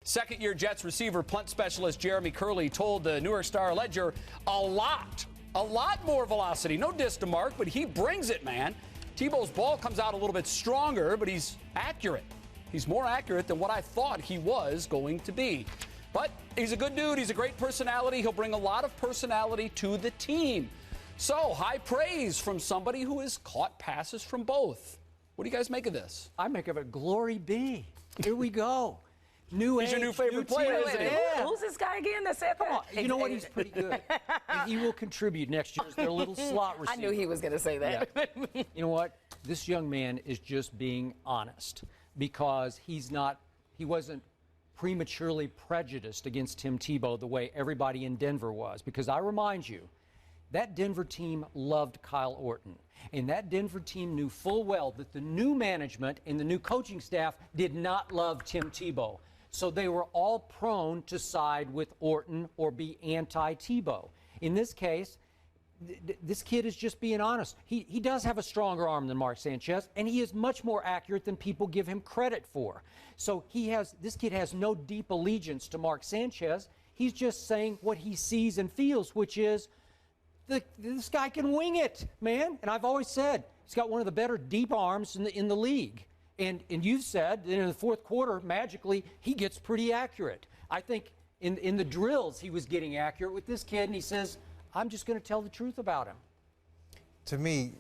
Second-year Jets receiver punt specialist Jeremy Curley told the New York Star-Ledger a lot more velocity. No diss to Mark, but he brings it, man. Tebow's ball comes out a little bit stronger, but he's accurate. He's more accurate than what I thought he was going to be. But he's a good dude. He's a great personality. He'll bring a lot of personality to the team. So, high praise from somebody who has caught passes from both. What do you guys make of this? I make of it glory be. Here we go. He's your new favorite player, isn't he? Yeah. Who's this guy again that said that? You know what? He's pretty good. And he will contribit next year as their little slot receiver. I knew he was going to say that. Yeah. You know what? This young man is just being honest because he wasn't prematurely prejudiced against Tim Tebow the way everybody in Denver was. Because I remind you, that Denver team loved Kyle Orton. And that Denver team knew full well that the new management and the new coaching staff did not love Tim Tebow. So they were all prone to side with Orton or be anti-Tebow. In this case, this kid is just being honest. He does have a stronger arm than Mark Sanchez, and he is much more accurate than people give him credit for. So this kid has no deep allegiance to Mark Sanchez. He's just saying what he sees and feels, which is this guy can wing it, man. And I've always said he's got one of the better deep arms in the league. And you've said that in the fourth quarter, magically, he gets pretty accurate. I think in the drills he was getting accurate with this kid, and he says, I'm just going to tell the truth about him. To me,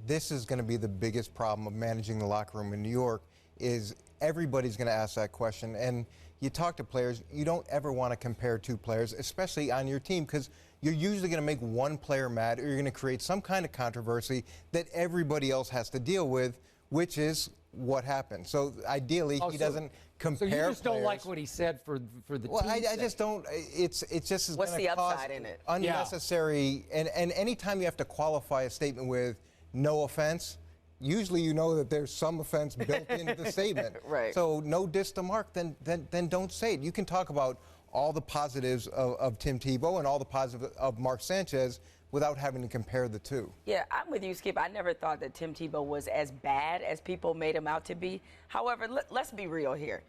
this is going to be the biggest problem of managing the locker room in New York is everybody's going to ask that question. And you talk to players, you don't ever want to compare two players, especially on your team, because you're usually going to make one player mad or you're going to create some kind of controversy that everybody else has to deal with, which is what happened. So ideally, he doesn't compare. So you just don't players. like what he said for the well, team. I just don't. It's just what's the cause upside in it? Unnecessary. Yeah. And anytime you have to qualify a statement with no offense, usually you know that there's some offense built into the statement. Right. So no diss to Mark, then don't say it. You can talk about all the positives of Tim Tebow and all the positives of Mark Sanchez without having to compare the two. Yeah, I'm with you, Skip. I never thought that Tim Tebow was as bad as people made him out to be. However, let's be real here.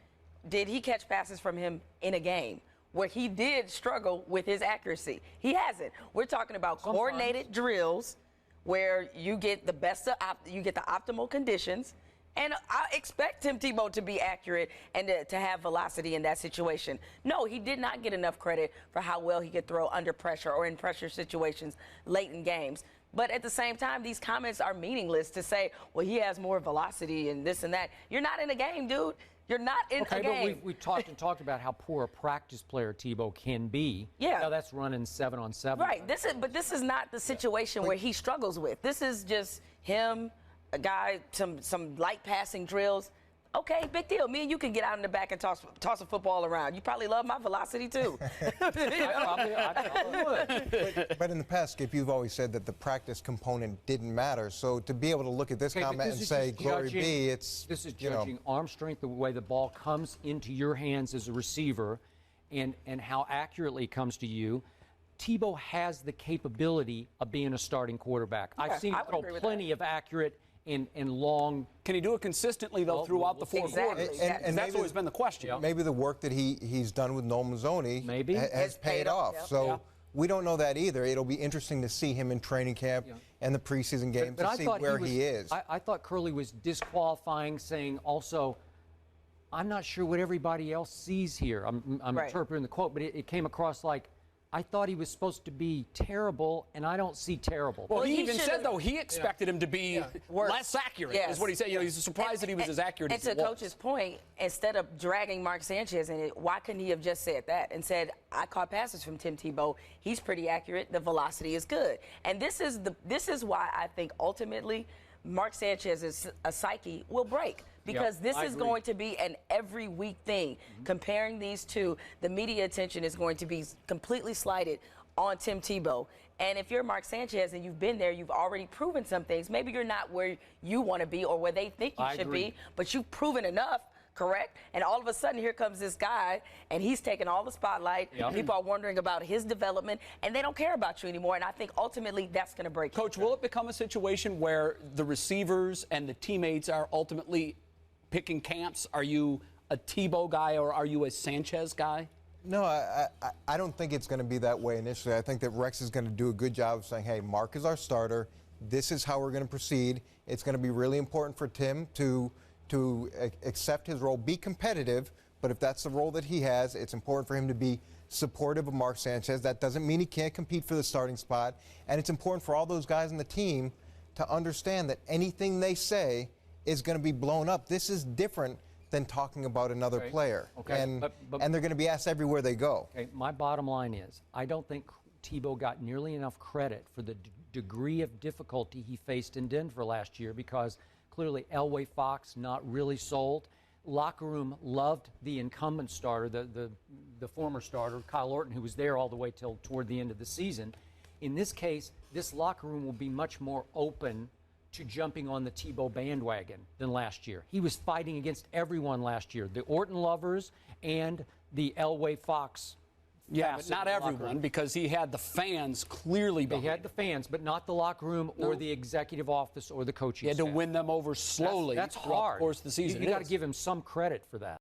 Did he catch passes from him in a game where he did struggle with his accuracy? He hasn't. We're talking about coordinated drills where you get the best you get the optimal conditions. And I expect Tim Tebow to be accurate and to have velocity in that situation. No, he did not get enough credit for how well he could throw under pressure or in pressure situations late in games. But at the same time, these comments are meaningless to say, well, he has more velocity and this and that. You're not in a game, dude. You're not in a game. Okay, but we talked about how poor a practice player Tebow can be. Yeah. Now that's running 7-on-7. Right. But this is not the situation where he struggles with. This is just him. A guy, some light passing drills. Okay, big deal. Me and you can get out in the back and toss a football around. You probably love my velocity too. I probably would. But in the past, Skip, you've always said that the practice component didn't matter. So to be able to look at this comment and say, glory be, this is judging arm strength, the way the ball comes into your hands as a receiver, and how accurately it comes to you. Tebow has the capability of being a starting quarterback. Okay, I've seen him throw plenty of accurate and long. Can he do it consistently, though, throughout the four quarters? And that's always been the question. Maybe the work that he's done with Noel Mazzoni has paid off. Yep. So we don't know that either. It'll be interesting to see him in training camp and the preseason games to see where he is. I thought Curley was disqualifying, saying also, I'm not sure what everybody else sees here. I'm interpreting the quote, but it came across like, I thought he was supposed to be terrible, and I don't see terrible. Well, he even said, though, he expected him to be less accurate, is what he said. You know, he's surprised that he was as accurate as he was. And to Coach's point, instead of dragging Mark Sanchez in it, why couldn't he have just said that and said, I caught passes from Tim Tebow. He's pretty accurate. The velocity is good. And this is why I think ultimately Mark Sanchez's psyche will break. Because this is going to be an every week thing. Comparing these two, the media attention is going to be completely slighted on Tim Tebow. And if you're Mark Sanchez and you've been there, you've already proven some things. Maybe you're not where you want to be or where they think you should be, but you've proven enough. Correct? And all of a sudden, here comes this guy, and he's taking all the spotlight. People are wondering about his development, and they don't care about you anymore. And I think ultimately that's going to break you. Coach, will it become a situation where the receivers and the teammates are ultimately picking camps? Are you a Tebow guy, or are you a Sanchez guy? No, I don't think it's going to be that way initially. I think that Rex is going to do a good job of saying, hey, Mark is our starter. This is how we're going to proceed. It's going to be really important for Tim to accept his role, be competitive, but if that's the role that he has, it's important for him to be supportive of Mark Sanchez. That doesn't mean he can't compete for the starting spot, and it's important for all those guys in the team to understand that anything they say is going to be blown up. This is different than talking about another player. Okay. And they're going to be asked everywhere they go. Okay. My bottom line is, I don't think Tebow got nearly enough credit for the degree of difficulty he faced in Denver last year, because clearly Elway Fox not really sold. Locker room loved the incumbent starter, the former starter, Kyle Orton, who was there all the way till toward the end of the season. In this case, this locker room will be much more open to jumping on the Tebow bandwagon than last year. He was fighting against everyone last year, the Orton lovers and the Elway Fox. Yeah, but not everyone, because he had the fans clearly behind. He had the fans, but not the locker room or the executive office or the coaching staff. He had to win them over slowly. That's throughout hard. the course of the season. You got to give him some credit for that.